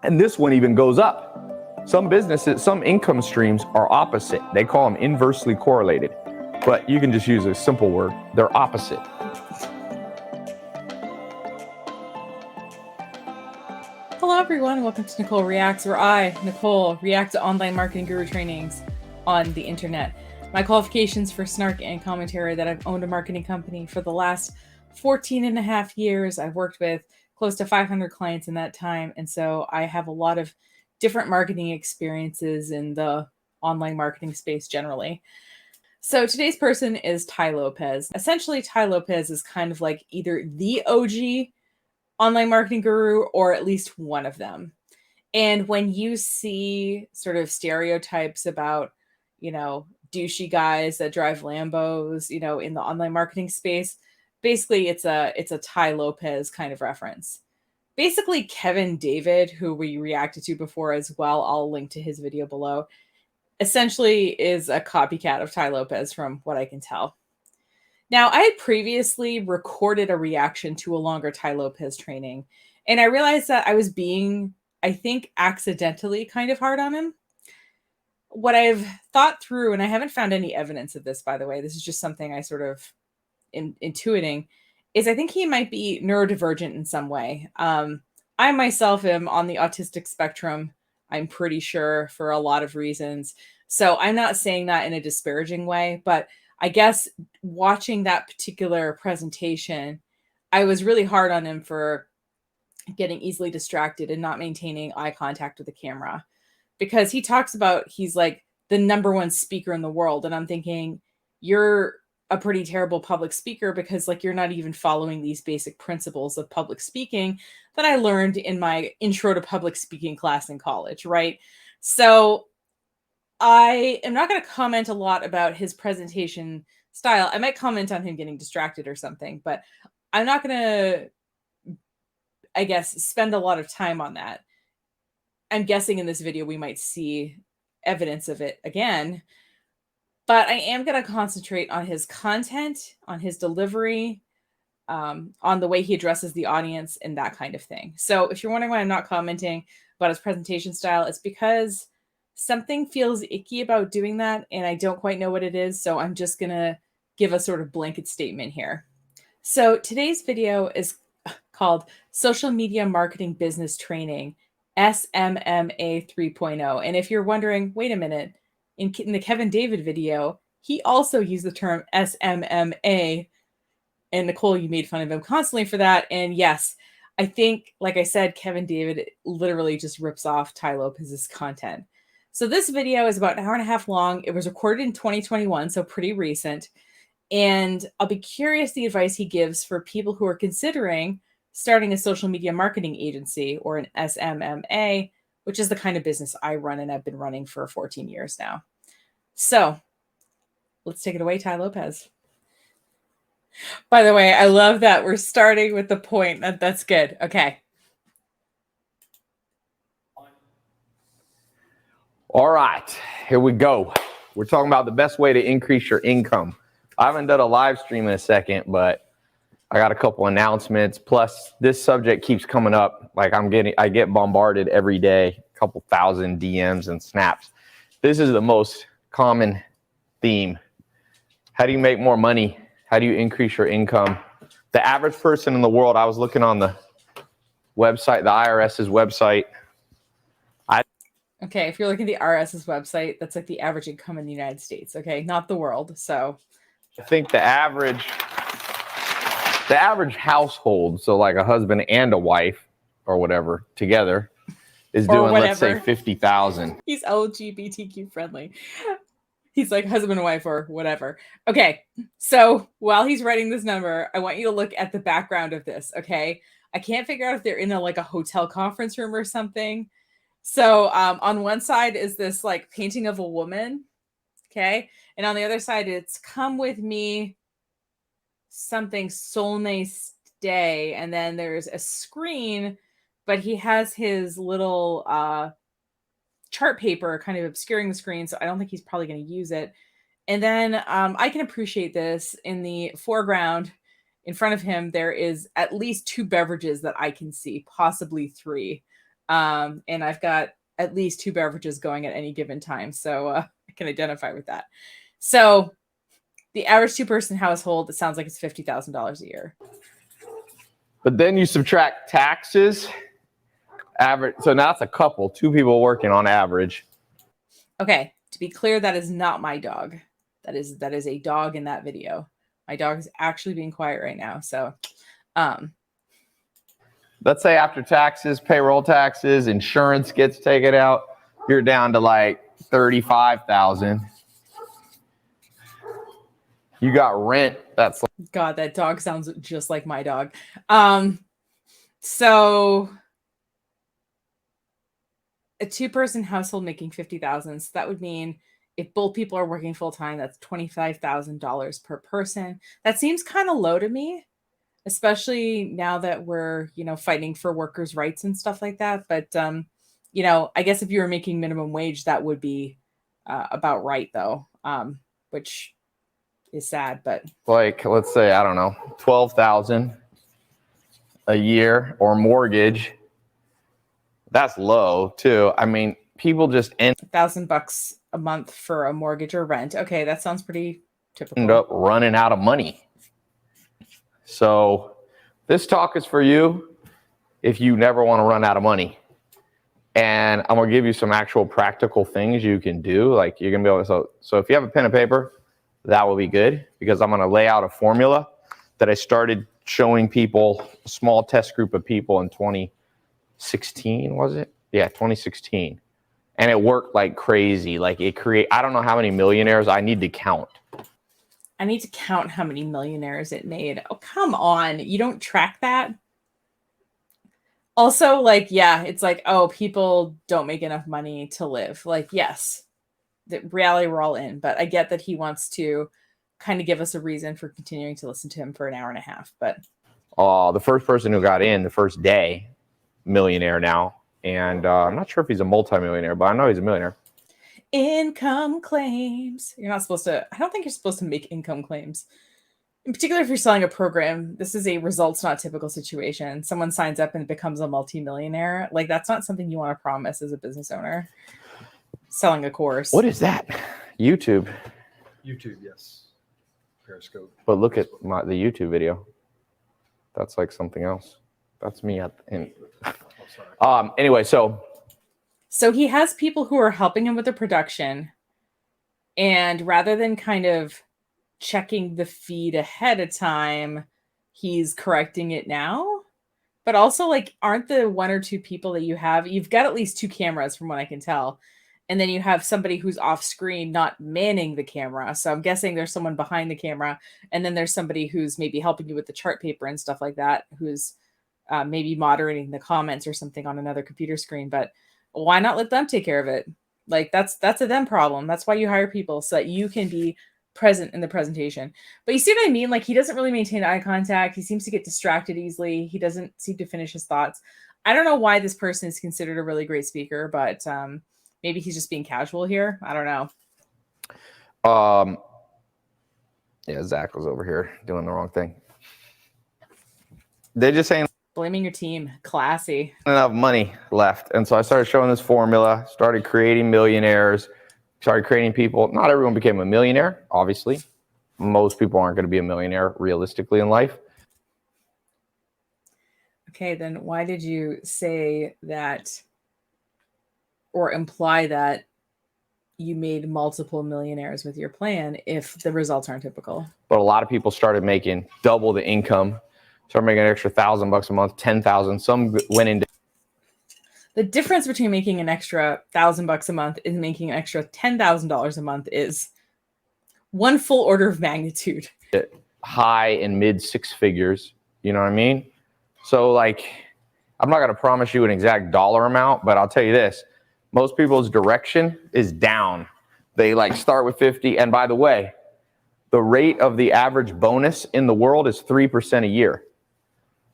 And this one even goes up. Some businesses, some income streams are opposite. They call them inversely correlated, but you can just use a simple word. They're opposite. Hello everyone, welcome to Nicole Reacts, where I, Nicole, react to online marketing guru trainings on the internet. My qualifications for snark and commentary: that I've owned a marketing company for the last 14 and a half years. I've worked with close to 500 clients in that time, and so I have a lot of different marketing experiences in the online marketing space generally. So today's person is Tai Lopez. Essentially, Tai Lopez is kind of like either the OG online marketing guru or at least one of them. And when you see sort of stereotypes about, douchey guys that drive Lambos, in the online marketing space, basically it's a Tai Lopez kind of reference. Basically, Kevin David, who we reacted to before as well, I'll link to his video below, essentially is a copycat of Tai Lopez from what I can tell. Now, I had previously recorded a reaction to a longer Tai Lopez training, and I realized that I was being, I think, accidentally kind of hard on him. What I've thought through, and I haven't found any evidence of this, by the way, this is just something I sort of intuiting, is I think he might be neurodivergent in some way. I myself am on the autistic spectrum, I'm pretty sure, for a lot of reasons. So I'm not saying that in a disparaging way, but I guess watching that particular presentation, I was really hard on him for getting easily distracted and not maintaining eye contact with the camera, because he talks about he's like the #1 speaker in the world. And I'm thinking, you're a pretty terrible public speaker, because like you're not even following these basic principles of public speaking that I learned in my intro to public speaking class in college, right? So I am not going to comment a lot about his presentation style. I might comment on him getting distracted or something, but I'm not going to, I guess, spend a lot of time on that. I'm guessing in this video we might see evidence of it again, but I am going to concentrate on his content, on his delivery, on the way he addresses the audience and that kind of thing. So if you're wondering why I'm not commenting about his presentation style, it's because something feels icky about doing that, and I don't quite know what it is, so I'm just going to give a sort of blanket statement here. So today's video is called Social Media Marketing Business Training, SMMA 3.0. And if you're wondering, wait a minute, in the Kevin David video, he also used the term SMMA, and Nicole, you made fun of him constantly for that. And yes, I think, like I said, Kevin David literally just rips off Tai Lopez's content. So this video is about an hour and a half long. It was recorded in 2021, so pretty recent. And I'll be curious the advice he gives for people who are considering starting a social media marketing agency, or an SMMA, which is the kind of business I run and I've been running for 14 years now. So let's take it away, Tai Lopez. By the way, I love that we're starting with the point. That's good. Okay. All right, here we go. We're talking about the best way to increase your income. I haven't done a live stream in a second, but I got a couple announcements. Plus, this subject keeps coming up. Like I get bombarded every day, a couple thousand DMs and snaps. This is the most common theme. How do you make more money? How do you increase your income? The average person in the world, I was looking on the website, the IRS's website. Okay, if you're looking at the IRS's website, that's like the average income in the United States, okay? Not the world, so. I think the average household, so like a husband and a wife or whatever together, is doing, let's say, 50,000. He's LGBTQ friendly. He's like husband and wife or whatever. Okay, so while he's writing this number, I want you to look at the background of this, okay? I can't figure out if they're in a hotel conference room or something. So on one side is this like painting of a woman, okay? And on the other side, it's "Come with me, something soulmate stay." And then there's a screen, but he has his little chart paper kind of obscuring the screen, so I don't think he's probably going to use it. And then I can appreciate this. In the foreground, in front of him, there is at least 2 beverages that I can see, possibly 3. And I've got at least 2 beverages going at any given time. So I can identify with that. So the average 2-person household, it sounds like it's $50,000 a year. But then you subtract taxes, average. So now it's a couple, 2 people working on average. Okay, to be clear, that is not my dog. That is a dog in that video. My dog is actually being quiet right now. So, let's say after taxes, payroll taxes, insurance gets taken out, you're down to like 35,000. You got rent. That's God, that dog sounds just like my dog. So a 2-person household making 50,000. So that would mean if both people are working full time, that's $25,000 per person. That seems kind of low to me, especially now that we're, fighting for workers' rights and stuff like that. But, I guess if you were making minimum wage, that would be about right, though, which is sad. But like, let's say, I don't know, 12,000 a year or mortgage. That's low too. I mean, people just end $1,000 a month for a mortgage or rent. Okay, that sounds pretty typical. up running out of money. So this talk is for you if you never want to run out of money. And I'm gonna give you some actual practical things you can do. Like you're gonna be able to, so if you have a pen and paper, that will be good, because I'm gonna lay out a formula that I started showing people, a small test group of people in 2016, was it? Yeah, 2016. And it worked like crazy. Like I don't know how many millionaires I need to count. I need to count how many millionaires it made. Oh, come on. You don't track that? Also, it's like, oh, people don't make enough money to live. Like, yes, the reality we're all in. But I get that he wants to kind of give us a reason for continuing to listen to him for an hour and a half. But the first person who got in the first day, millionaire now. And I'm not sure if he's a multimillionaire, but I know he's a millionaire. Income claims. You're not supposed to, I don't think you're supposed to make income claims. In particular, if you're selling a program, this is a results not typical situation. Someone signs up and becomes a multimillionaire. Like, that's not something you want to promise as a business owner. Selling a course. What is that? YouTube. YouTube, yes. Periscope. But look at the YouTube video. That's like something else. That's me at the end. Anyway, so he has people who are helping him with the production, and rather than kind of checking the feed ahead of time, he's correcting it now. But also, aren't the 1 or 2 people that you've got at least 2 cameras from what I can tell, and then you have somebody who's off screen not manning the camera. So I'm guessing there's someone behind the camera, and then there's somebody who's maybe helping you with the chart paper and stuff like that, who's maybe moderating the comments or something on another computer screen. But why not let them take care of it? Like, that's a them problem. That's why you hire people, so that you can be present in the presentation. But you see what I mean? Like, he doesn't really maintain eye contact. He seems to get distracted easily. He doesn't seem to finish his thoughts. I don't know why this person is considered a really great speaker, but maybe he's just being casual here. I don't know. Yeah, Zach was over here doing the wrong thing. They're just saying Blaming your team. Classy. enough money left. And so I started showing this formula, started creating millionaires, started creating people. Not everyone became a millionaire, obviously. Most people aren't going to be a millionaire realistically in life. Okay, then why did you say that or imply that you made multiple millionaires with your plan if the results aren't typical? But a lot of people started making double the income, started making an extra $1,000 a month, 10,000. Some went into. The difference between making an extra $1,000 a month and making an extra $10,000 a month is 1 full order of magnitude. High and mid 6 figures. You know what I mean? So I'm not going to promise you an exact dollar amount, but I'll tell you this. Most people's direction is down. They start with 50. And by the way, the rate of the average bonus in the world is 3% a year.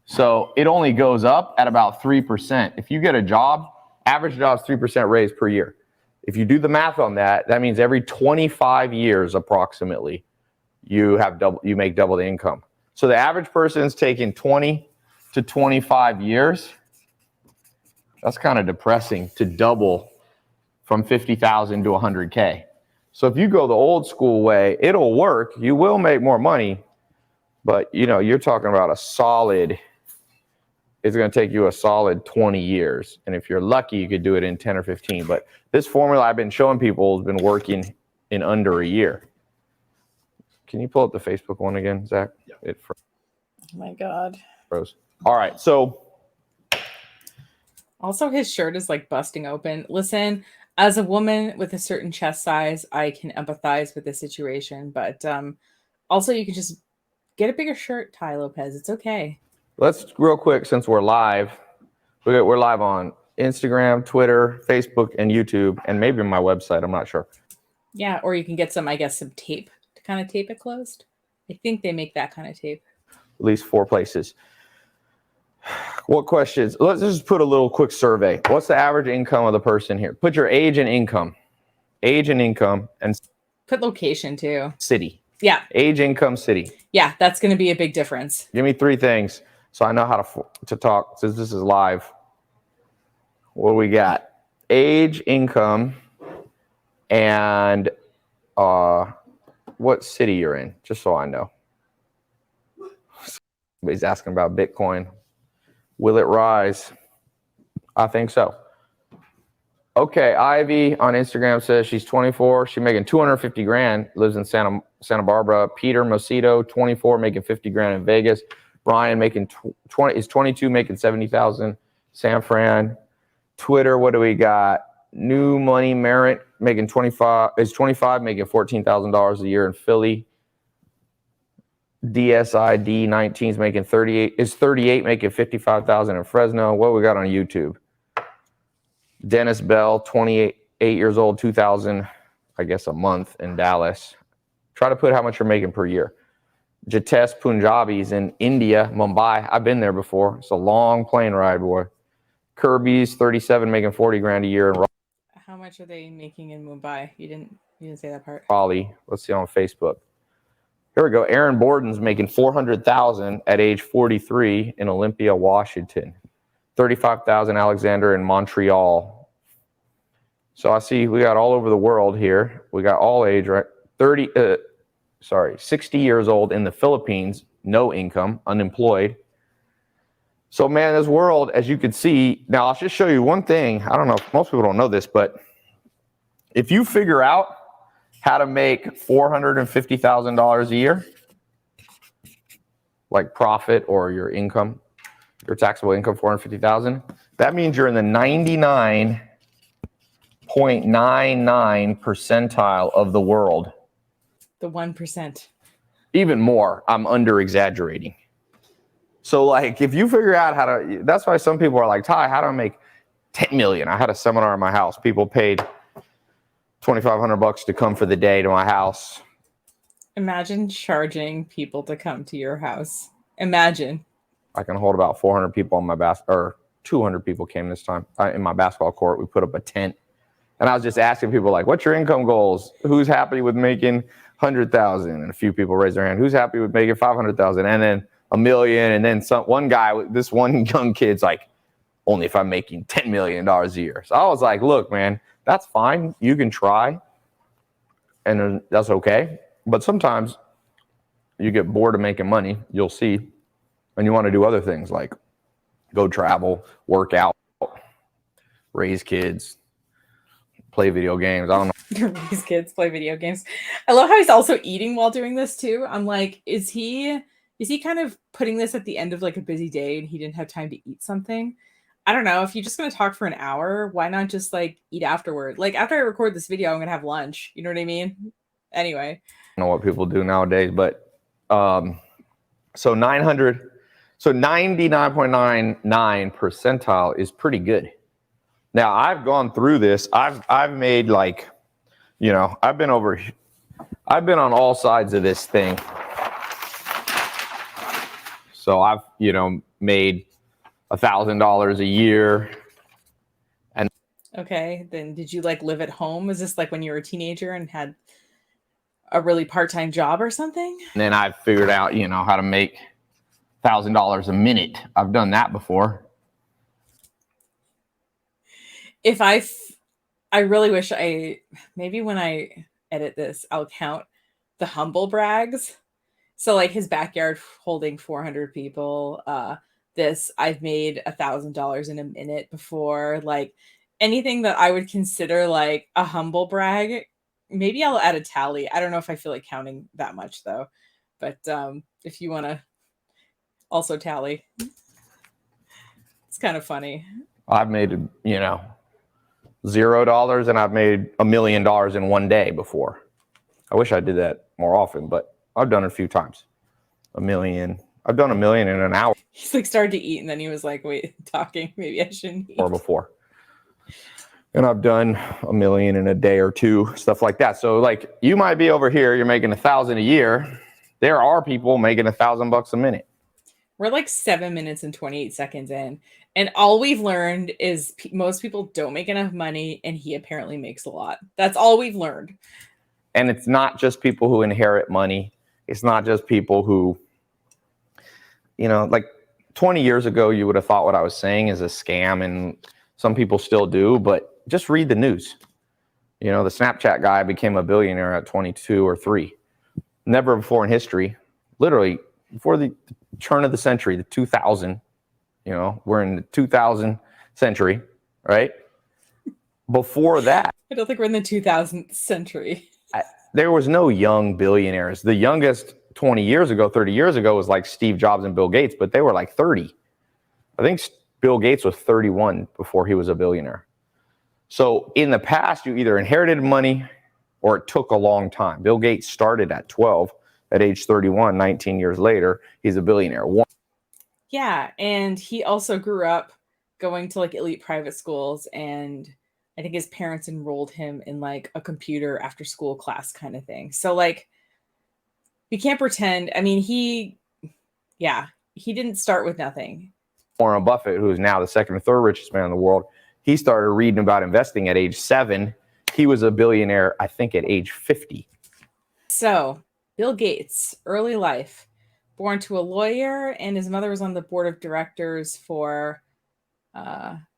So it only goes up at about 3%. If you get a job, average job is 3% raise per year. If you do the math on that, that means every 25 years approximately, you make double the income. So the average person is taking 20 to 25 years That's kind of depressing to double from 50,000 to 100K. So if you go the old school way, it'll work. You will make more money, but you know, you're talking about a solid, it's going to take you a solid 20 years. And if you're lucky, you could do it in 10 or 15. But this formula I've been showing people has been working in under a year. Can you pull up the Facebook one again, Zach? Yeah. Oh my God. Froze. All right. So Also, his shirt is like busting open. Listen, as a woman with a certain chest size, I can empathize with the situation. But also, you can just get a bigger shirt, Tai Lopez. It's okay. let's real quick, since we're live, we're live on Instagram, Twitter, Facebook, and YouTube, and maybe my website. I'm not sure. Yeah, or you can get some, I guess, some tape to kind of tape it closed. I think they make that kind of tape. At least 4 places. What questions? Let's just put a little quick survey. What's the average income of the person here? Put your age and income. Age and income and Put location too. city. Yeah. Age, income, city. Yeah, that's going to be a big difference. Give me 3 things so I know how to talk since this is live. What do we got? Age, income, and what city you're in, just so I know. Somebody's asking about Bitcoin. Will it rise? I think so. Okay, Ivy on Instagram says she's 24. She's making 250 grand. Lives in Santa Barbara. Peter Mosito, 24, making 50 grand in Vegas. Brian making 22, making 70,000. San Fran. Twitter, what do we got? New Money Merit making 25, making $14,000 a year in Philly. DSID 19 is making 38, making 55,000 in Fresno. What we got on YouTube? Dennis Bell, 28 years old, 2,000, I guess a month in Dallas. Try to put how much you're making per year. Jitesh Punjabi's in India, Mumbai. I've been there before. It's a long plane ride, boy. Kirby's 37, making 40 grand a year in How much are they making in Mumbai? You didn't say that part. Raleigh. Let's see on Facebook. Here we go. Aaron Borden's making 400,000 at age 43 in Olympia, Washington. 35,000 Alexander in Montreal. So I see we got all over the world here. We got all age, right? 60 years old in the Philippines, no income, unemployed. So man, this world, as you can see, now I'll just show you one thing. I don't know if most people don't know this, but if you figure out how to make $450,000 a year, like profit or your income, your taxable income, 450,000, that means you're in the 99.99 percentile of the world. The 1%. Even more, I'm under exaggerating. So like, if you figure out how to, that's why some people are like, Tai, how do I make 10 million? I had a seminar in my house. People paid $2,500 to come for the day to my house. Imagine charging people to come to your house. Imagine. I can hold about 400 people on my or 200 people came this time in my basketball court. We put up a tent, and I was just asking people like, "What's your income goals? Who's happy with making 100,000?" And a few people raised their hand. Who's happy with making 500,000? And then $1 million, and then one guy, this one young kid's like, "Only if I'm making $10 million a year." So I was like, "Look, man, that's fine. You can try, and that's okay. But sometimes you get bored of making money. You'll see." And you want to do other things like go travel, work out, raise kids, play video games. I don't know. Raise kids, play video games. I love how he's also eating while doing this too. I'm like, is he kind of putting this at the end of like a busy day and he didn't have time to eat something? I don't know. If you're just going to talk for an hour, why not just like eat afterward? Like after I record this video, I'm going to have lunch. You know what I mean? Anyway. I don't know what people do nowadays, but so 99.99 percentile is pretty good. Now I've gone through this. I've made like, you know, I've been on all sides of this thing. So I've, you know, made $1,000 a year. And okay, then did you like live at home? Is this like when you were a teenager and had a really part-time job or something? And then I figured out, you know, how to make $1,000 a minute. I've done that before. if I really wish maybe when I edit this, I'll count the humble brags. So like his backyard holding 400 people. I've made $1,000 in a minute before. Like anything that I would consider like a humble brag. Maybe I'll add a tally. I don't know if I feel like counting that much though. But if you want to also tally, it's kind of funny. I've made, $0 and I've made $1 million in one day before. I wish I did that more often, but I've done it a few times. $1 million. I've done $1 million in an hour. He's like started to eat and then he was like, wait, talking. Maybe I shouldn't eat. Or before. And I've done $1 million in a day or two, stuff like that. So like you might be over here, you're making $1,000 a year. There are people making $1,000 a minute. We're like 7 minutes and 28 seconds in. And all we've learned is most people don't make enough money and he apparently makes a lot. That's all we've learned. And it's not just people who inherit money. It's not just people who, like 20 years ago, you would have thought what I was saying is a scam, and some people still do, but just read the news. The Snapchat guy became a billionaire at 22 or 3. Never before in history, literally before the turn of the century, the 2000, we're in the 2000 century, right? Before that. I don't think we're in the 2000th century. There was no young billionaires. The youngest 20 years ago, 30 years ago was like Steve Jobs and Bill Gates, but they were like 30. I think Bill Gates was 31 before he was a billionaire. So in the past, you either inherited money or it took a long time. Bill Gates started at 12. At age 31, 19 years later, he's a billionaire. Yeah, and he also grew up going to like elite private schools, and I think his parents enrolled him in like a computer after school class kind of thing. So like, we can't pretend. I mean, he didn't start with nothing. Warren Buffett, who is now the second or third richest man in the world, he started reading about investing at age 7. He was a billionaire, I think, at age 50. So Bill Gates, early life, born to a lawyer, and his mother was on the board of directors for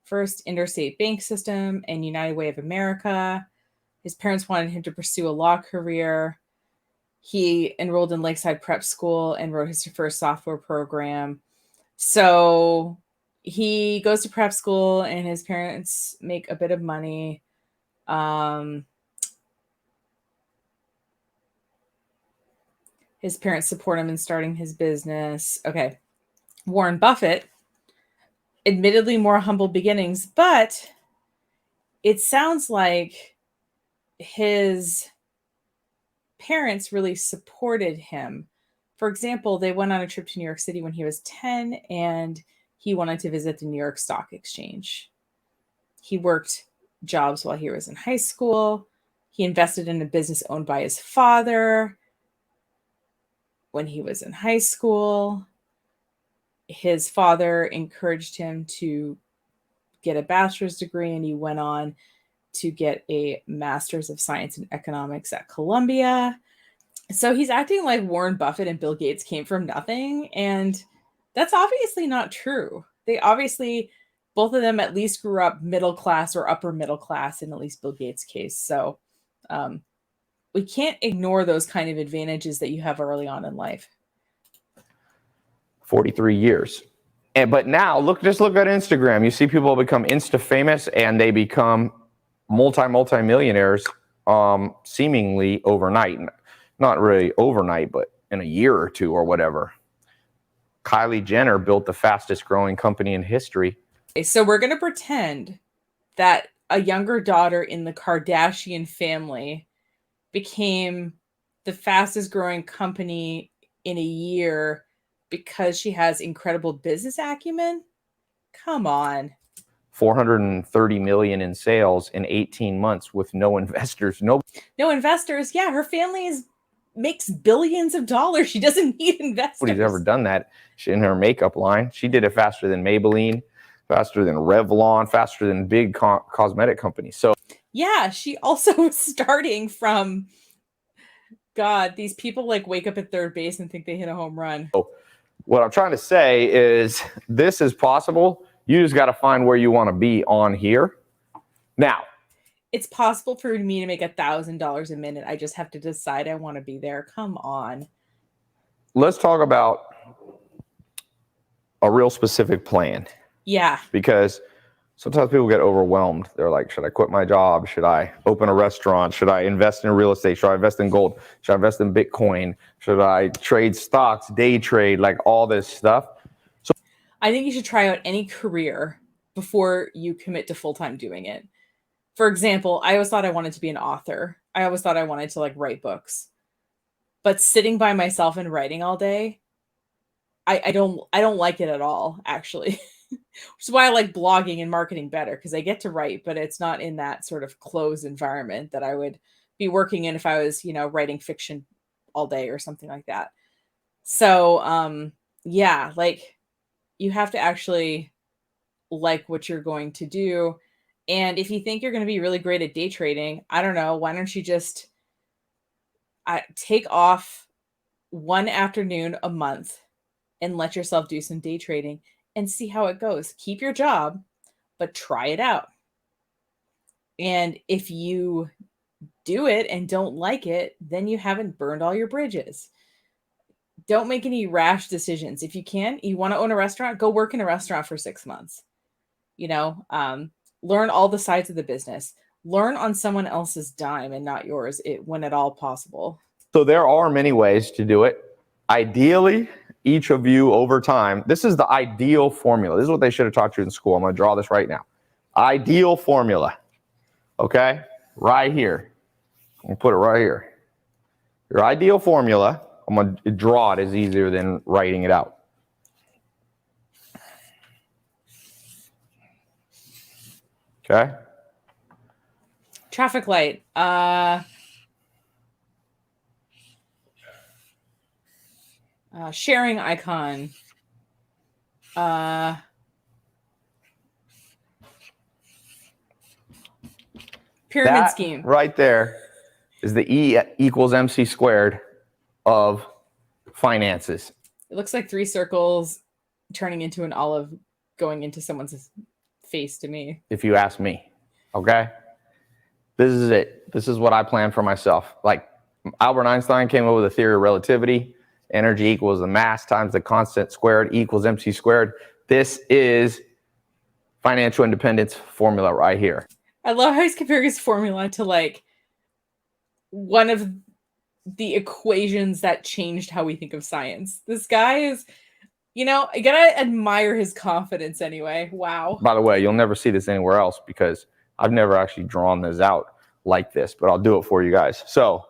First Interstate Bank System and United Way of America. His parents wanted him to pursue a law career. He enrolled in Lakeside Prep School and wrote his first software program. So he goes to prep school and his parents make a bit of money. His parents support him in starting his business. Okay. Warren Buffett, admittedly more humble beginnings, but it sounds like his parents really supported him. For example, they went on a trip to New York City when he was 10 and he wanted to visit the New York Stock Exchange. He worked jobs while he was in high school. He invested in a business owned by his father when he was in high school. His father encouraged him to get a bachelor's degree, and he went on to get a master's of science in economics at Columbia. So he's acting like Warren Buffett and Bill Gates came from nothing, and that's obviously not true. They obviously, both of them at least grew up middle class or upper middle class in at least Bill Gates' case. So we can't ignore those kind of advantages that you have early on in life. 43 years. But now just look at Instagram. You see people become Insta famous and they become multi-millionaires seemingly overnight. Not really overnight, but in a year or two or whatever. Kylie Jenner built the fastest growing company in history. So we're going to pretend that a younger daughter in the Kardashian family became the fastest growing company in a year because she has incredible business acumen. Come on. 430 million in sales in 18 months with no investors. No investors. Yeah, her family makes billions of dollars. She doesn't need investors. Nobody's ever done that. In her makeup line, she did it faster than Maybelline, faster than Revlon, faster than big cosmetic companies. So yeah, she also was starting from, God, these people like wake up at third base and think they hit a home run. So what I'm trying to say is this is possible. You just got to find where you want to be on here. Now, It's possible for me to make $1,000 a minute. I just have to decide I want to be there. Come on. let's talk about a real specific plan, Yeah. because sometimes people get overwhelmed. They're like, should I quit my job? Should I open a restaurant? Should I invest in real estate? Should I invest in gold? Should I invest in Bitcoin? Should I trade stocks, day trade, like all this stuff? I think you should try out any career before you commit to full-time doing it. For example, I always thought I wanted to be an author. I always thought I wanted to like write books. But sitting by myself and writing all day, I don't like it at all, actually. Which is why I like blogging and marketing better, because I get to write, but it's not in that sort of closed environment that I would be working in if I was, writing fiction all day or something like that. So, yeah, like you have to actually like what you're going to do. And if you think you're going to be really great at day trading, I don't know, why don't you just take off one afternoon a month and let yourself do some day trading and see how it goes. Keep your job, but try it out. And if you do it and don't like it, then you haven't burned all your bridges. Don't make any rash decisions. If you want to own a restaurant, go work in a restaurant for 6 months. Learn all the sides of the business. Learn on someone else's dime and not yours, when at all possible. So there are many ways to do it. Ideally, each of you over time, this is the ideal formula. This is what they should have taught you in school. I'm going to draw this right now. Ideal formula. Okay? Right here. I'm going to put it right here. Your ideal formula, I'm going to draw it, is easier than writing it out. Okay? Traffic light. Sharing icon. Pyramid That scheme. right there is the E equals MC squared of finances. It looks like 3 circles turning into an olive going into someone's face to me. If you ask me, okay? This is it. This is what I plan for myself. Like Albert Einstein came up with a theory of relativity. Energy equals the mass times the constant squared equals MC squared. This is financial independence formula right here. I love how he's comparing his formula to like one of the equations that changed how we think of science. This guy is, I gotta admire his confidence anyway. Wow. By the way, you'll never see this anywhere else because I've never actually drawn this out like this, but I'll do it for you guys. So,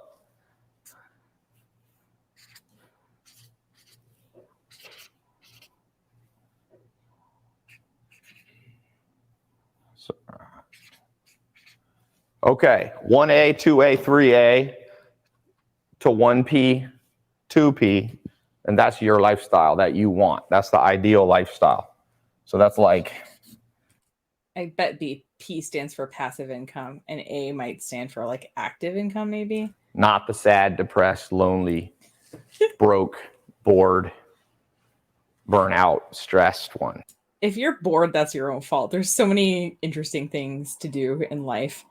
okay, 1A, 2A, 3A to 1P, 2P, and that's your lifestyle that you want. That's the ideal lifestyle. So that's like, I bet P stands for passive income and A might stand for like active income, maybe. not the sad, depressed, lonely, broke, bored, burnout, stressed one. If you're bored, that's your own fault. There's so many interesting things to do in life.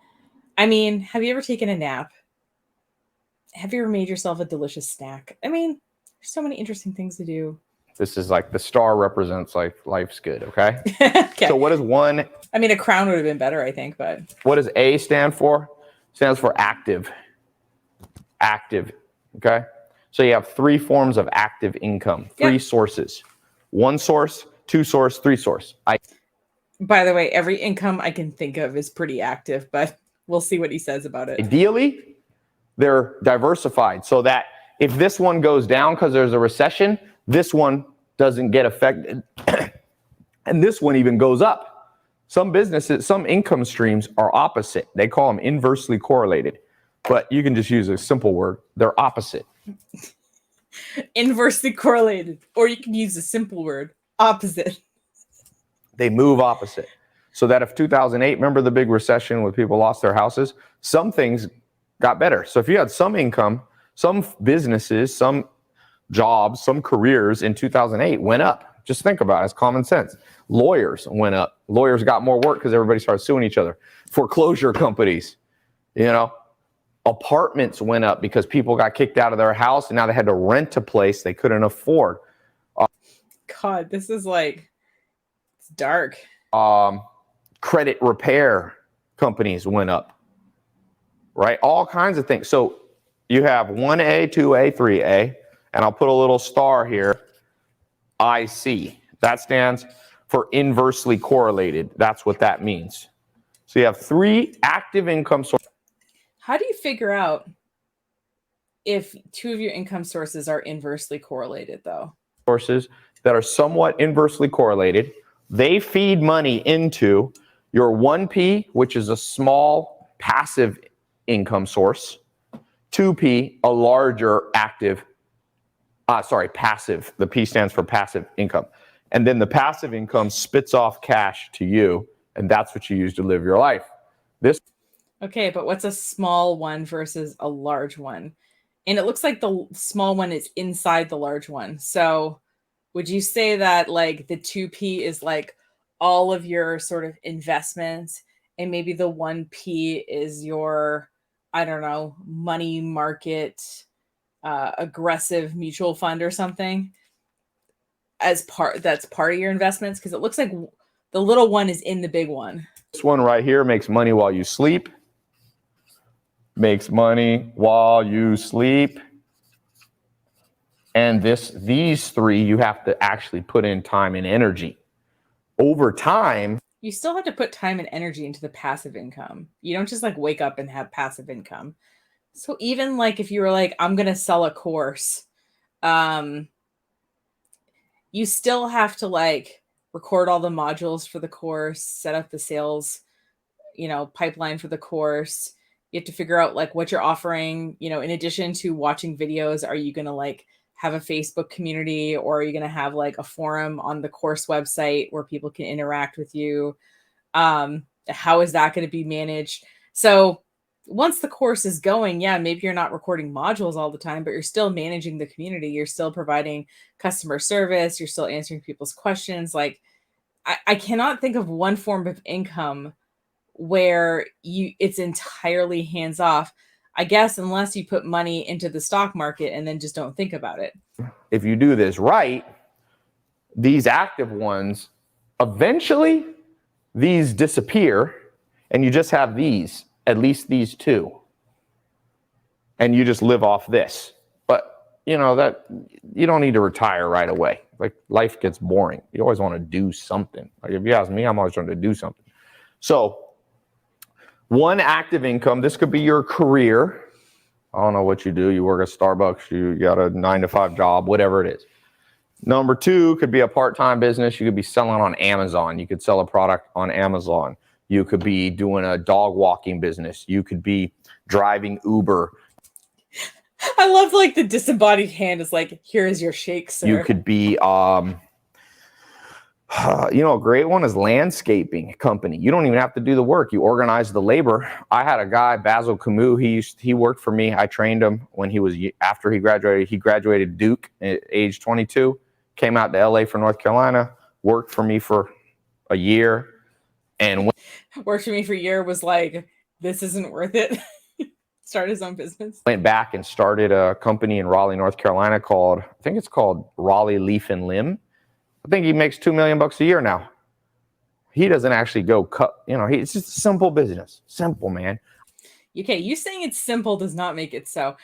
I mean, have you ever taken a nap? Have you ever made yourself a delicious snack? I mean, there's so many interesting things to do. This is like the star represents like life's good, okay? Okay. So what is one? I mean, a crown would have been better, I think, but What does A stand for? Stands for active. Active, okay? So you have 3 forms of active income, 3 sources. 1 source, 2 source, 3 source. by the way, every income I can think of is pretty active, but we'll see what he says about it. Ideally, they're diversified so that if this one goes down because there's a recession, this one doesn't get affected. And this one even goes up. Some businesses, some income streams are opposite. They call them inversely correlated, but you can just use a simple word. They're opposite. Inversely correlated, or you can use a simple word, opposite. They move opposite. So that if 2008, remember the big recession where people lost their houses? Some things got better. So if you had some income, some businesses, some jobs, some careers in 2008 went up. Just think about it. It's common sense. Lawyers went up. Lawyers got more work because everybody started suing each other. Foreclosure companies, you know, apartments went up because people got kicked out of their house and now they had to rent a place they couldn't afford. God, this is like, it's dark. Credit repair companies went up, right? All kinds of things. So you have 1A, 2A, 3A, and I'll put a little star here, IC. That stands for inversely correlated. That's what that means. So you have 3 active income sources. How do you figure out if 2 of your income sources are inversely correlated, though? Sources that are somewhat inversely correlated. They feed money into your 1P, which is a small passive income source, 2P, a larger active, passive. The P stands for passive income. And then the passive income spits off cash to you, and that's what you use to live your life. Okay, but what's a small one versus a large one? And it looks like the small one is inside the large one. So would you say that like the 2P is like all of your sort of investments, and maybe the 1P is your, I don't know, money market, aggressive mutual fund or something that's part of your investments? Because it looks like the little one is in the big one. This one right here makes money while you sleep. Makes money while you sleep. And these 3, you have to actually put in time and energy. Over time, you still have to put time and energy into the passive income. You don't just like wake up and have passive income. So even like if you were like, I'm going to sell a course, you still have to like record all the modules for the course, set up the sales, pipeline for the course. You have to figure out like what you're offering, in addition to watching videos. Are you going to like have a Facebook community, or are you going to have like a forum on the course website where people can interact with you? How is that going to be managed? So once the course is going, yeah, maybe you're not recording modules all the time, but you're still managing the community. You're still providing customer service. You're still answering people's questions. Like I cannot think of one form of income where it's entirely hands off, I guess, unless you put money into the stock market and then just don't think about it. If you do this right, these active ones, eventually these disappear and you just have these, at least these 2. And you just live off this. But that you don't need to retire right away. Like life gets boring. You always want to do something. Like if you ask me, I'm always trying to do something. So 1 active income, this could be your career. I don't know what you do. You work at Starbucks, you got a 9-to-5 job, whatever it is. Number 2 could be a part-time business. You could be selling on Amazon. You could sell a product on Amazon. You could be doing a dog walking business. You could be driving Uber. I love like the disembodied hand is like, here is your shake, sir. You could be a great one is landscaping company. You don't even have to do the work. You organize the labor. I had a guy, Basil Camus. He worked for me. I trained him after he graduated. He graduated Duke at age 22, came out to LA for North Carolina, worked for me for a year. And worked for me for a year, was like, this isn't worth it. Started his own business. Went back and started a company in Raleigh, North Carolina called Raleigh Leaf and Limb. I think he makes $2 million a year now. He doesn't actually go cut, it's just a simple business. Simple, man. Okay, you saying it's simple does not make it so.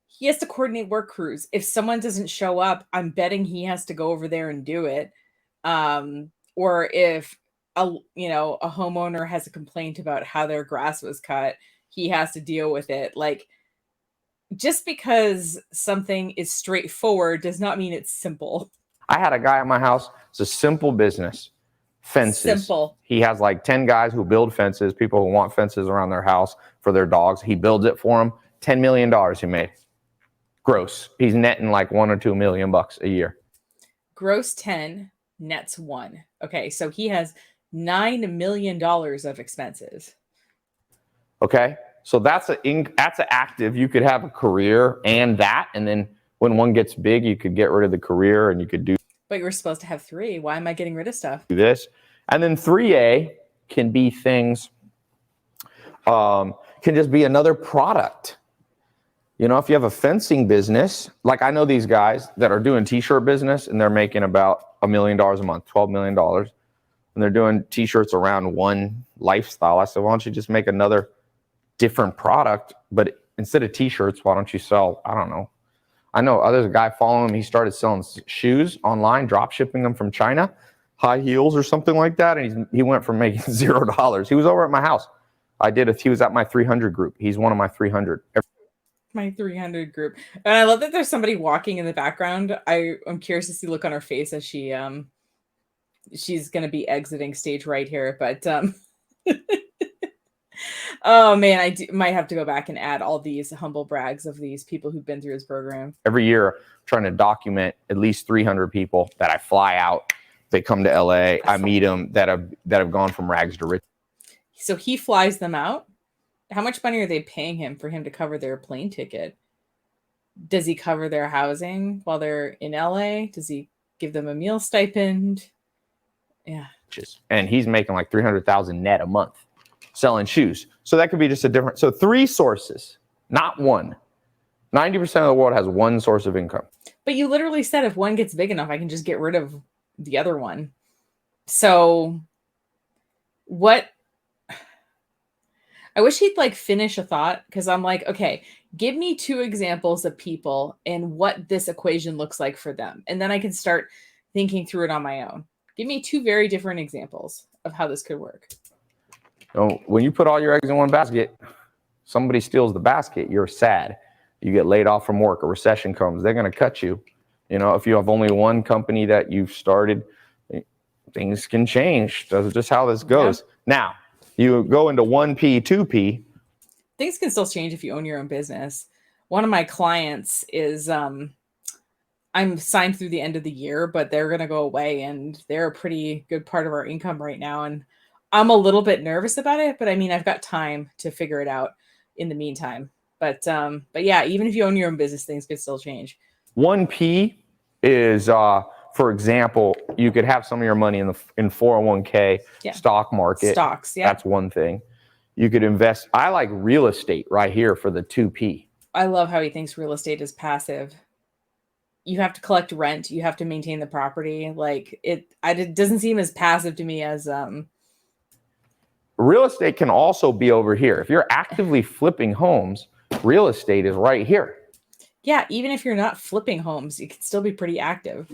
He has to coordinate work crews. If someone doesn't show up, I'm betting he has to go over there and do it. Or if a homeowner has a complaint about how their grass was cut, he has to deal with it. Like, just because something is straightforward does not mean it's simple. I had a guy at my house. It's a simple business. Fences. Simple. He has like 10 guys who build fences, people who want fences around their house for their dogs. He builds it for them. $10 million he made. Gross. He's netting like $1 or $2 million a year. Gross 10, nets 1. Okay, so he has $9 million of expenses. Okay, so that's an active. You could have a career and then when one gets big, you could get rid of the career and you could do. But you were supposed to have 3. Why am I getting rid of stuff? Do this. And then 3A can be things, can just be another product. You know, if you have a fencing business, like I know these guys that are doing t-shirt business and they're making about $1 million a month, $12 million. And they're doing t-shirts around one lifestyle. I said, why don't you just make another different product? But instead of t-shirts, why don't you sell, I don't know. I know there's a guy following him. He started selling shoes online, drop shipping them from China, high heels or something like that. And he went from making $0. He was over at my house. He was at my 300 group. He's one of my 300. My 300 group. And I love that there's somebody walking in the background. I'm curious to see the look on her face as she's going to be exiting stage right here. But oh man, I might have to go back and add all these humble brags of these people who've been through his program. Every year, trying to document at least 300 people that I fly out. They come to LA. I meet them that have gone from rags to riches. So he flies them out. How much money are they paying him for him to cover their plane ticket? Does he cover their housing while they're in LA? Does he give them a meal stipend? Yeah. And he's making like 300,000 net a month selling shoes. So that could be just so 3 sources, not one. 90% of the world has one source of income. But you literally said if one gets big enough, I can just get rid of the other one. So what? I wish he'd like finish a thought, because I'm like, okay, give me 2 examples of people and what this equation looks like for them. And then I can start thinking through it on my own. Give me 2 very different examples of how this could work. So when you put all your eggs in one basket, somebody steals the basket, you're sad. You get laid off from work, a recession comes, they're going to cut you. You know, if you have only one company that you've started, things can change. That's just how this goes. Yeah. Now, you go into 1P, 2P. Things can still change if you own your own business. One of my clients is, I'm signed through the end of the year, but they're going to go away, and they're a pretty good part of our income right now. And I'm a little bit nervous about it, but I mean, I've got time to figure it out in the meantime. But yeah, even if you own your own business, things could still change. 1P is, for example, you could have some of your money in 401k stock market. Stocks, yeah. That's one thing. You could invest. I like real estate right here for the 2P. I love how he thinks real estate is passive. You have to collect rent. You have to maintain the property. Like it doesn't seem as passive to me as real estate can also be over here. If you're actively flipping homes, real estate is right here. Yeah, even if you're not flipping homes, you can still be pretty active.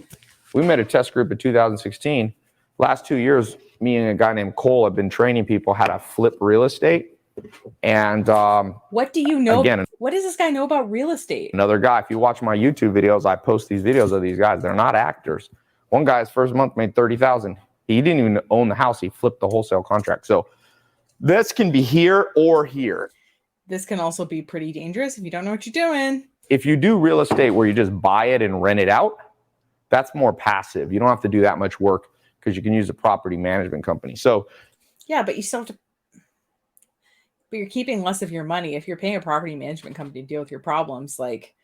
We made a test group in 2016. Last 2 years, me and a guy named Nicole have been training people how to flip real estate. And what do you know? Again, what does this guy know about real estate? Another guy. If you watch my YouTube videos, I post these videos of these guys. They're not actors. One guy's first month made $30,000. He didn't even own the house. He flipped the wholesale contract. So this can be here or here. This can also be pretty dangerous if you don't know what you're doing. If you do real estate where you just buy it and rent it out, that's more passive. You don't have to do that much work because you can use a property management company. So yeah, but you still have to, but you're keeping less of your money. If you're paying a property management company to deal with your problems, like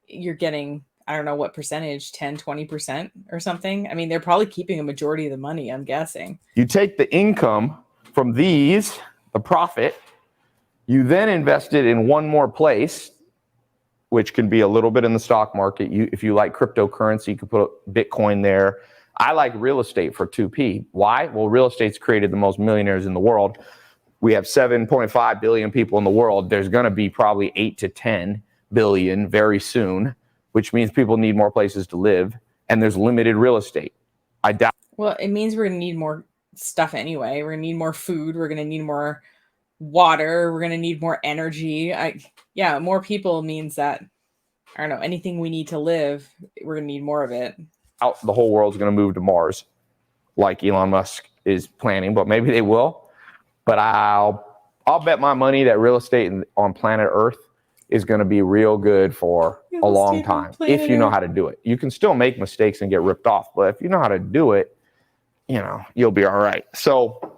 you're getting, I don't know what percentage, 10, 20% or something. I mean, they're probably keeping a majority of the money, I'm guessing. You take the income from these, the profit, you then invest it in one more place, which can be a little bit in the stock market. If you like cryptocurrency, you could put Bitcoin there. I like real estate for 2P. Why? Well, real estate's created the most millionaires in the world. We have 7.5 billion people in the world. There's going to be probably 8 to 10 billion very soon, which means people need more places to live, and there's limited real estate. I doubt. Well, it means we're going to need more stuff anyway. We're going to need more food. We're going to need more water. We're going to need more energy. Yeah, more people means that, I don't know, anything we need to live, we're going to need more of it. The whole world's going to move to Mars, like Elon Musk is planning, but maybe they will. But I'll bet my money that real estate on planet Earth is going to be real good for a long time if you know how to do it. You can still make mistakes and get ripped off, but if you know how to do it, you know, you'll be all right. So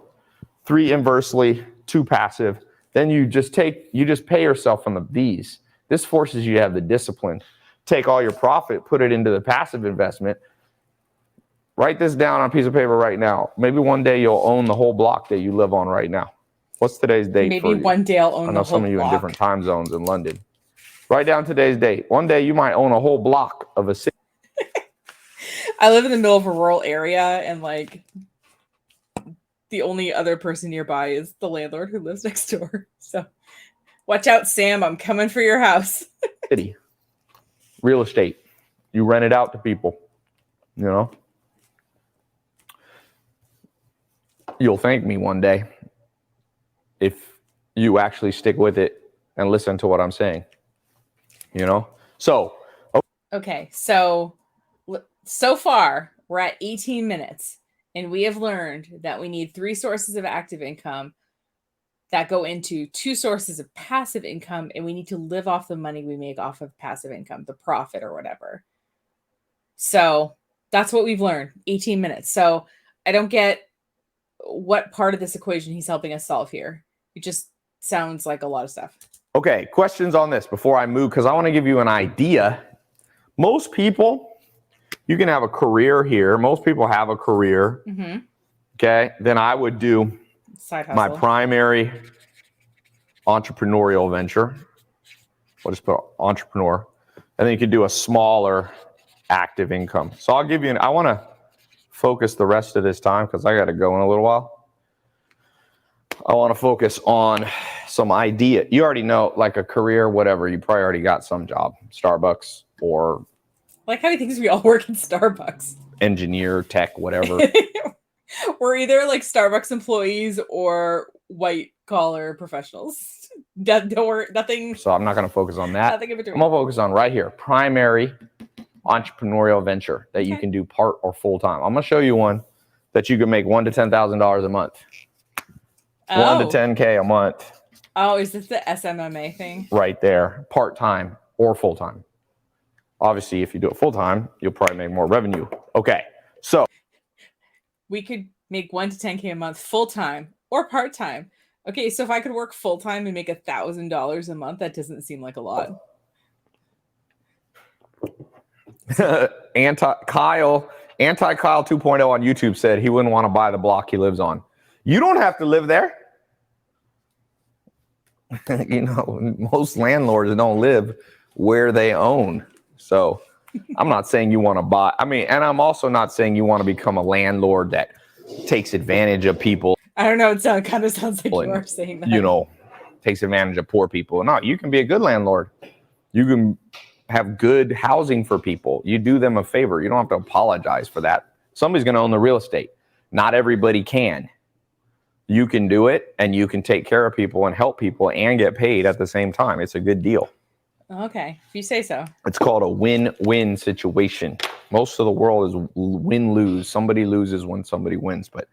3 inversely, 2 passive. Then you just pay yourself on these. This forces you to have the discipline. Take all your profit, put it into the passive investment. Write this down on a piece of paper right now. Maybe one day you'll own the whole block that you live on right now. What's today's date? Maybe for you? one day I'll own I the know whole some of you block. in different time zones in London. Write down today's date. One day you might own a whole block of a city. I live in the middle of a rural area, and like the only other person nearby is the landlord who lives next door. So watch out, Sam. I'm coming for your house. City. Real estate. You rent it out to people. You know? You'll thank me one day if you actually stick with it and listen to what I'm saying. You know? So. Okay. So far, we're at 18 minutes, and we have learned that we need 3 sources of active income that go into 2 sources of passive income, and we need to live off the money we make off of passive income, the profit or whatever. So that's what we've learned. 18 minutes. So I don't get what part of this equation he's helping us solve here. It just sounds like a lot of stuff. Okay, questions on this before I move, because I want to give you an idea. Most people, you can have a career here. Most people have a career. Mm-hmm. Okay, then I would do Side hustle. my primary entrepreneurial venture. We'll just put entrepreneur. And then you could do a smaller active income. So I'll give you I want to focus the rest of this time because I got to go in a little while. I want to focus on some idea. You already know, like a career, whatever. You probably already got some job, Starbucks or like how he thinks we all work in Starbucks. Engineer, tech, whatever. We're either like Starbucks employees or white collar professionals. Don't worry, nothing. So I'm not going to focus on that. Nothing in between. I'm going to focus on right here, primary entrepreneurial venture that you can do part or full time. I'm going to show you one that you can make $1,000 to $10,000 a month. Oh. 1 to 10K a month. Oh, is this the SMMA thing? Right there, part time or full time. Obviously, if you do it full time, you'll probably make more revenue. Okay, so we could make 1 to 10K a month full time or part time. Okay, so if I could work full time and make $1,000 a month, that doesn't seem like a lot. Anti-Kyle 2.0 on YouTube said he wouldn't want to buy the block he lives on. You don't have to live there. You know, most landlords don't live where they own. So I'm not saying you want to buy. I mean, and I'm also not saying you want to become a landlord that takes advantage of people. I don't know. It kind of sounds like you are saying that. You know, takes advantage of poor people. No, you can be a good landlord. You can have good housing for people. You do them a favor. You don't have to apologize for that. Somebody's going to own the real estate. Not everybody can. You can do it, and you can take care of people and help people and get paid at the same time. It's a good deal. Okay, if you say so. It's called a win-win situation. Most of the world is win-lose. Somebody loses when somebody wins. But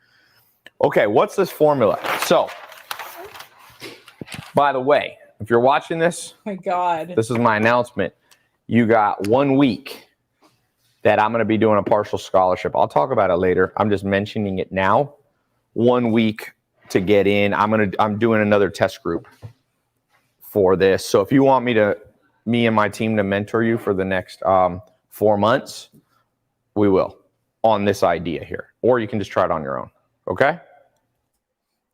okay, what's this formula? So, by the way, if you're watching this, oh my God, this is my announcement. You got 1 week that I'm going to be doing a partial scholarship. I'll talk about it later. I'm just mentioning it now. 1 week to get in. I'm doing another test group for this. So if you want me and my team to mentor you for the next 4 months, we will on this idea here. Or you can just try it on your own. Okay?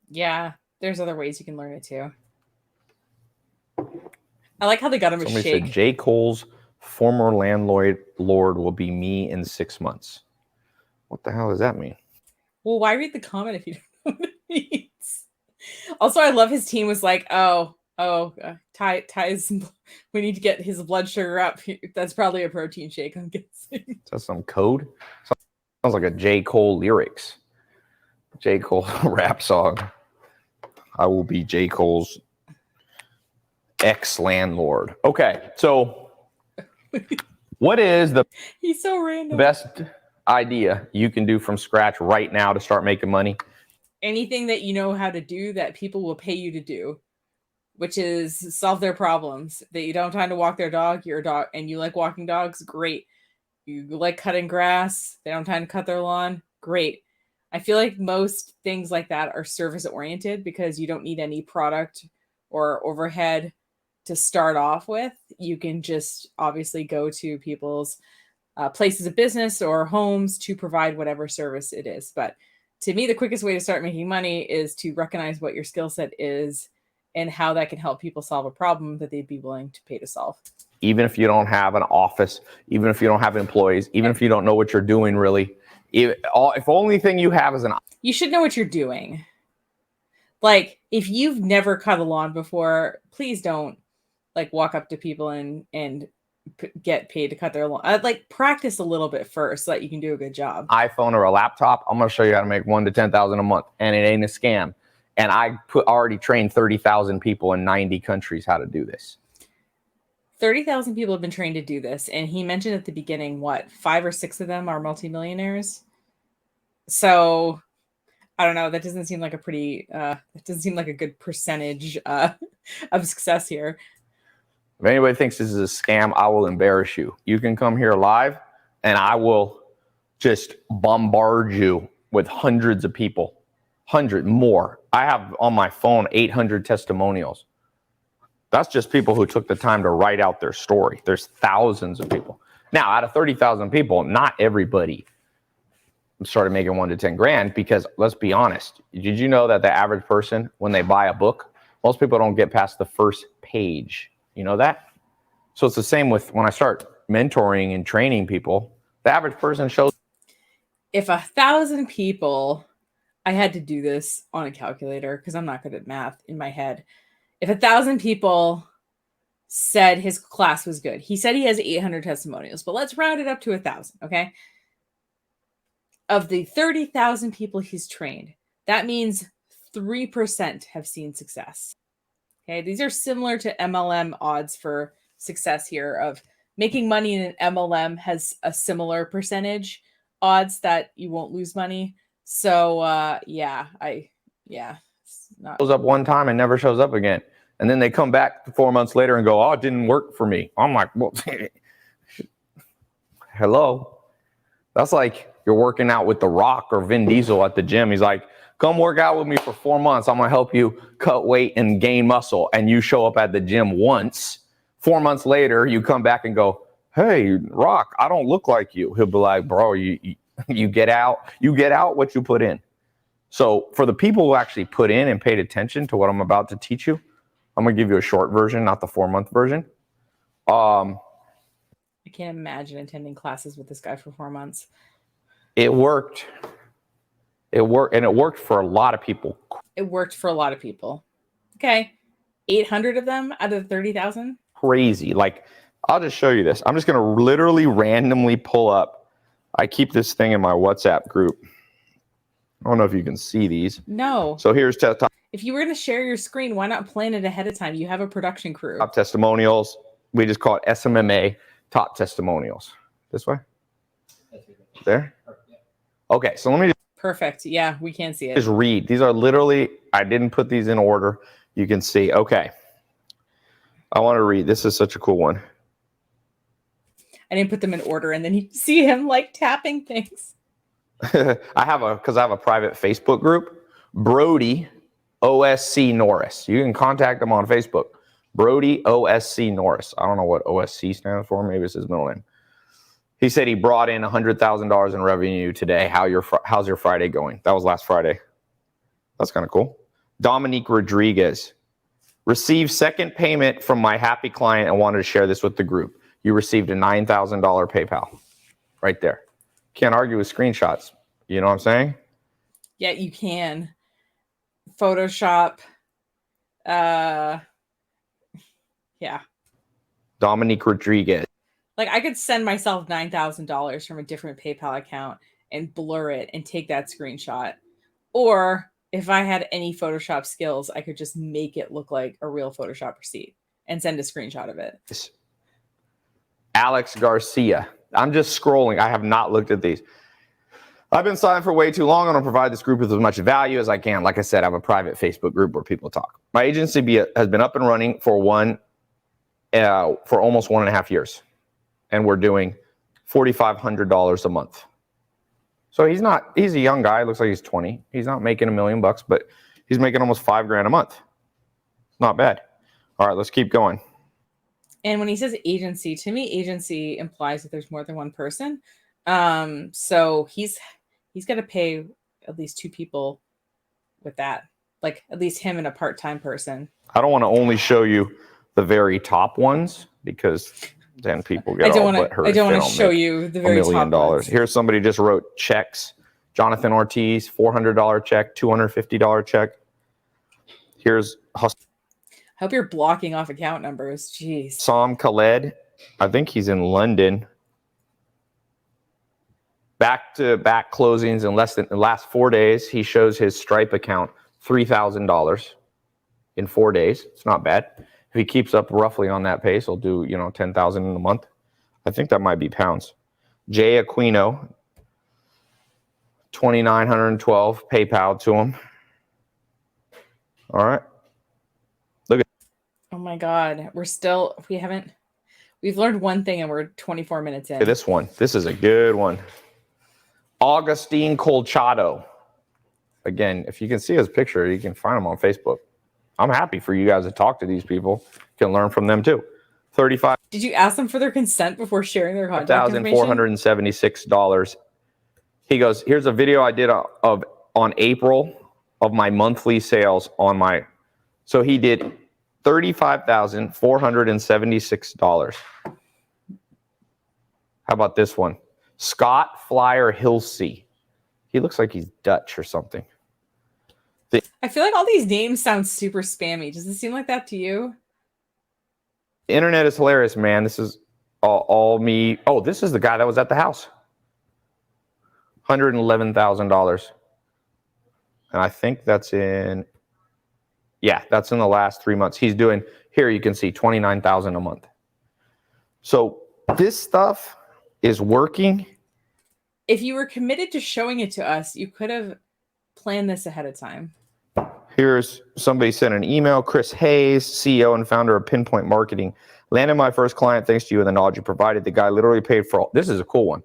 Yeah, there's other ways you can learn it too. I like how they got him a Somebody shake. said J. Cole's former landlord will be me in 6 months. What the hell does that mean? Well, why read the comment if you don't know what it means? Also, I love his team was like, Ty's, we need to get his blood sugar up. That's probably a protein shake, I'm guessing. Is that some code? Sounds like a J. Cole lyrics. J. Cole rap song. I will be J. Cole's ex-landlord. Okay, so what is the He's so random. best idea you can do from scratch right now to start making money? Anything that you know how to do that people will pay you to do, which is solve their problems. That you don't have time to walk their dog, you're a dog, and you like walking dogs, great. You like cutting grass, they don't have time to cut their lawn, great. I feel like most things like that are service oriented because you don't need any product or overhead to start off with. You can just obviously go to people's places of business or homes to provide whatever service it is. But to me, the quickest way to start making money is to recognize what your skill set is and how that can help people solve a problem that they'd be willing to pay to solve. Even if you don't have an office, even if you don't have employees, even if you don't know what you're doing really, if only thing you have is you should know what you're doing. Like, if you've never cut a lawn before, please don't like walk up to people and get paid to cut their lawn. Like, practice a little bit first so that you can do a good job. iPhone or a laptop, I'm going to show you how to make $1,000 to $10,000 a month, and it ain't a scam. And I already trained 30,000 people in 90 countries how to do this. 30,000 people have been trained to do this. And he mentioned at the beginning, what, 5 or 6 of them are multimillionaires? So I don't know. That doesn't seem like a pretty, it doesn't seem like a good percentage of success here. If anybody thinks this is a scam, I will embarrass you. You can come here live and I will just bombard you with hundreds of people, more. I have on my phone 800 testimonials. That's just people who took the time to write out their story. There's thousands of people. Now, out of 30,000 people, not everybody started making $1,000 to $10,000 because let's be honest. Did you know that the average person, when they buy a book, most people don't get past the first page? You know that? So it's the same with when I start mentoring and training people, the average person shows. If 1,000 people, I had to do this on a calculator because I'm not good at math in my head. If 1,000 people said his class was good, he said he has 800 testimonials, but let's round it up to 1,000, okay? Of the 30,000 people he's trained, that means 3% have seen success. Okay, these are similar to MLM odds for success here of making money in an MLM has a similar percentage odds that you won't lose money. So Shows up one time and never shows up again. And then they come back 4 months later and go, oh, it didn't work for me. I'm like, well, hello. That's like you're working out with The Rock or Vin Diesel at the gym. He's like, come work out with me for 4 months. I'm going to help you cut weight and gain muscle. And you show up at the gym once. 4 months later, you come back and go, hey, Rock, I don't look like you. He'll be like, bro, you get out what you put in. So for the people who actually put in and paid attention to what I'm about to teach you, I'm going to give you a short version, not the 4-month version. I can't imagine attending classes with this guy for 4 months. It worked. And it worked for a lot of people. It worked for a lot of people. Okay. 800 of them out of the 30,000? Crazy. Like, I'll just show you this. I'm just going to literally randomly pull up. I keep this thing in my WhatsApp group. I don't know if you can see these. No. So here's top. If you were going to share your screen, why not plan it ahead of time? You have a production crew. Top testimonials. We just call it SMMA top testimonials. This way? There? Okay, so let me Perfect. Yeah, we can see it. just read. These are literally, I didn't put these in order. You can see. Okay. I want to read. This is such a cool one. I didn't put them in order, and then you see him like tapping things. I have a private Facebook group, Brody OSC Norris. You can contact him on Facebook, Brody OSC Norris. I don't know what OSC stands for. Maybe it's his middle name. He said he brought in $100,000 in revenue today. How's your Friday going? That was last Friday. That's kind of cool. Dominique Rodriguez. Received second payment from my happy client and wanted to share this with the group. You received a $9,000 PayPal right there. Can't argue with screenshots. You know what I'm saying? Yeah, you can. Photoshop. Yeah. Dominique Rodriguez. Like, I could send myself $9,000 from a different PayPal account and blur it and take that screenshot. Or if I had any Photoshop skills, I could just make it look like a real Photoshop receipt and send a screenshot of it. Alex Garcia. I'm just scrolling. I have not looked at these. I've been silent for way too long. I'm going to provide this group with as much value as I can. Like I said, I have a private Facebook group where people talk. My agency has been up and running for almost 1.5 years. And we're doing $4,500 a month. So he's a young guy. Looks like he's 20. He's not making $1 million bucks, but he's making almost $5,000 a month. Not bad. All right, let's keep going. And when he says agency, to me, agency implies that there's more than one person. So he's got to pay at least 2 people with that, like at least him and a part-time person. I don't want to only show you the very top ones because then people get all butthurt. I don't want to show you the very $1 million. top ones. Here's somebody just wrote checks. Jonathan Ortiz, $400 check, $250 check. Here's I hope you're blocking off account numbers. Jeez. Sam Khaled. I think he's in London. Back-to-back closings in the last 4 days. He shows his Stripe account $3,000 in 4 days. It's not bad. If he keeps up roughly on that pace, he'll do 10,000 in a month. I think that might be pounds. Jay Aquino, 2,912 PayPal to him. All right. Oh my God. We've learned one thing and we're 24 minutes in. This one. This is a good one. Augustine Colchado. Again, if you can see his picture, you can find him on Facebook. I'm happy for you guys to talk to these people. You can learn from them too. 35. Did you ask them for their consent before sharing their contact information? $1,476. He goes, here's a video I did on April of my monthly sales on my. So he did $35,476. How about this one? Scott Flyer Hilsey. He looks like he's Dutch or something. I feel like all these names sound super spammy. Does it seem like that to you? The internet is hilarious, man. This is all me. Oh, this is the guy that was at the house. $111,000. And I think that's in the last 3 months. He's doing, here you can see $29,000 a month. So this stuff is working. If you were committed to showing it to us, you could have planned this ahead of time. Here's somebody sent an email. Chris Hayes, CEO and founder of Pinpoint Marketing. Landed my first client thanks to you and the knowledge you provided. The guy literally paid for all. This is a cool one.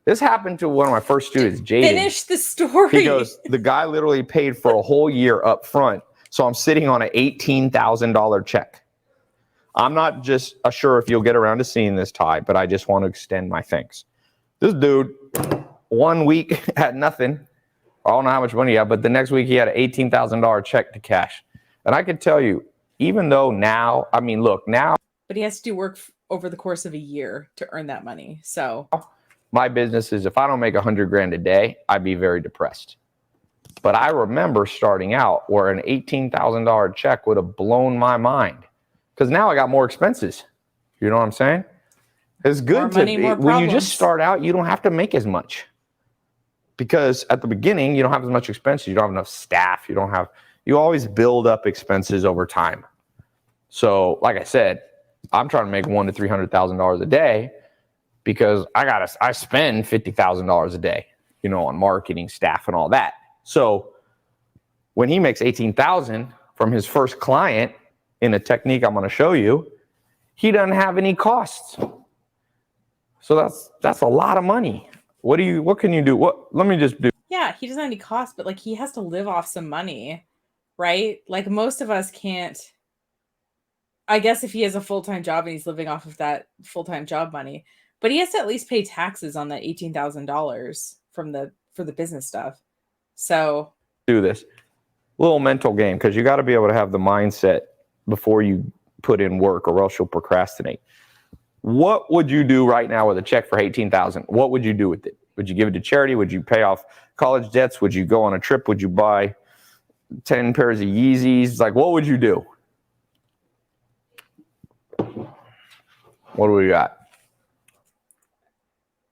This happened to one of my first students, Jaden. Finish the story. He goes, the guy literally paid for a whole year up front. So I'm sitting on an $18,000 check. I'm not just sure if you'll get around to seeing this, Ty, but I just want to extend my thanks. This dude, 1 week had nothing. I don't know how much money he had, but the next week he had an $18,000 check to cash. And I could tell you, even though now, But he has to do work over the course of a year to earn that money. So my business is, if I don't make $100,000 a day, I'd be very depressed. But I remember starting out where an $18,000 check would have blown my mind. Because now I got more expenses. You know what I'm saying? It's good when you just start out, you don't have to make as much. Because at the beginning, you don't have as much expenses. You don't have enough staff. You always build up expenses over time. So like I said, I'm trying to make $100,000 to $300,000 a day because I spend $50,000 a day, on marketing, staff, and all that. So when he makes $18,000 from his first client in a technique I'm going to show you, he doesn't have any costs. So that's a lot of money. What can you do? Let me just do. Yeah, he doesn't have any costs, but he has to live off some money, right? Like most of us can't. I guess if he has a full-time job and he's living off of that full-time job money, but he has to at least pay taxes on that $18,000 for the business stuff. So do this little mental game, because you got to be able to have the mindset before you put in work, or else you'll procrastinate. What would you do right now with a check for $18,000? What would you do with it? Would you give it to charity? Would you pay off college debts? Would you go on a trip? Would you buy 10 pairs of Yeezys? What would you do? What do we got?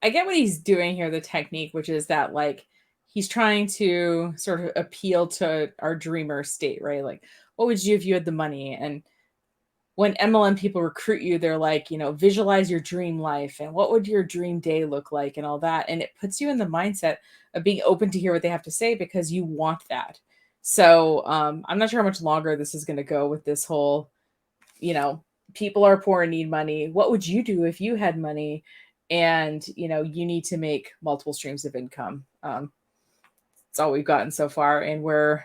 I get what he's doing here, the technique, which is that he's trying to sort of appeal to our dreamer state, right? What would you do if you had the money? And when MLM people recruit you, they're visualize your dream life and what would your dream day look like and all that. And it puts you in the mindset of being open to hear what they have to say because you want that. So I'm not sure how much longer this is going to go with this whole, people are poor and need money. What would you do if you had money and, you need to make multiple streams of income? That's all we've gotten so far. And we're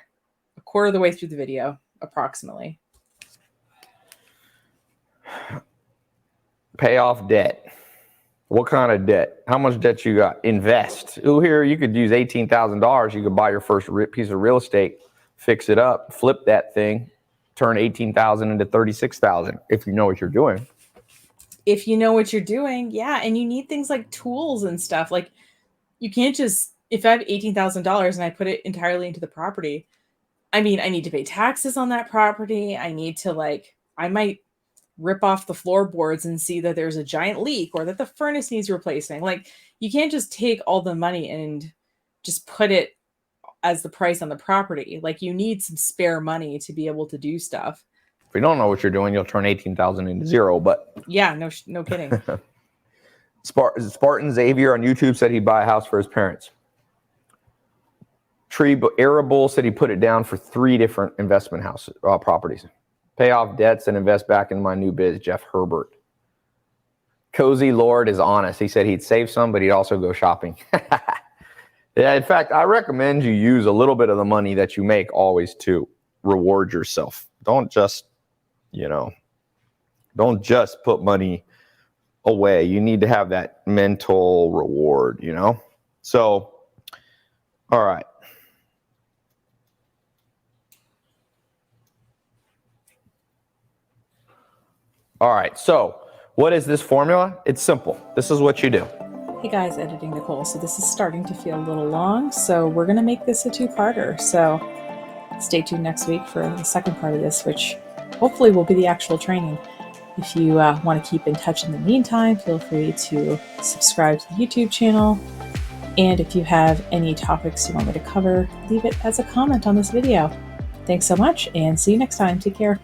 a quarter of the way through the video, approximately. Pay off debt. What kind of debt? How much debt you got? Invest. Ooh, here you could use $18,000. You could buy your first piece of real estate, fix it up, flip that thing, turn $18,000 into $36,000 if you know what you're doing. If you know what you're doing, yeah, and you need things like tools and stuff. Like you can't just, if I have $18,000 and I put it entirely into the property, I mean, I need to pay taxes on that property. I need to I might rip off the floorboards and see that there's a giant leak or that the furnace needs replacing. Like you can't just take all the money and just put it as the price on the property. Like you need some spare money to be able to do stuff. If you don't know what you're doing, you'll turn 18,000 into zero. But yeah, no kidding. Spartan Xavier on YouTube said he'd buy a house for his parents. Bearable said he put it down for 3 different investment properties. Pay off debts and invest back in my new biz, Jeff Herbert. Cozy Lord is honest. He said he'd save some, but he'd also go shopping. Yeah, in fact, I recommend you use a little bit of the money that you make always to reward yourself. Don't just put money away. You need to have that mental reward, So, all right. All right, so what is this formula? It's simple. This is what you do. Hey guys, editing Nicole. So this is starting to feel a little long, so we're going to make this a 2-parter. So stay tuned next week for the second part of this, which hopefully will be the actual training. If you want to keep in touch in the meantime, feel free to subscribe to the YouTube channel. And if you have any topics you want me to cover, leave it as a comment on this video. Thanks so much and see you next time. Take care.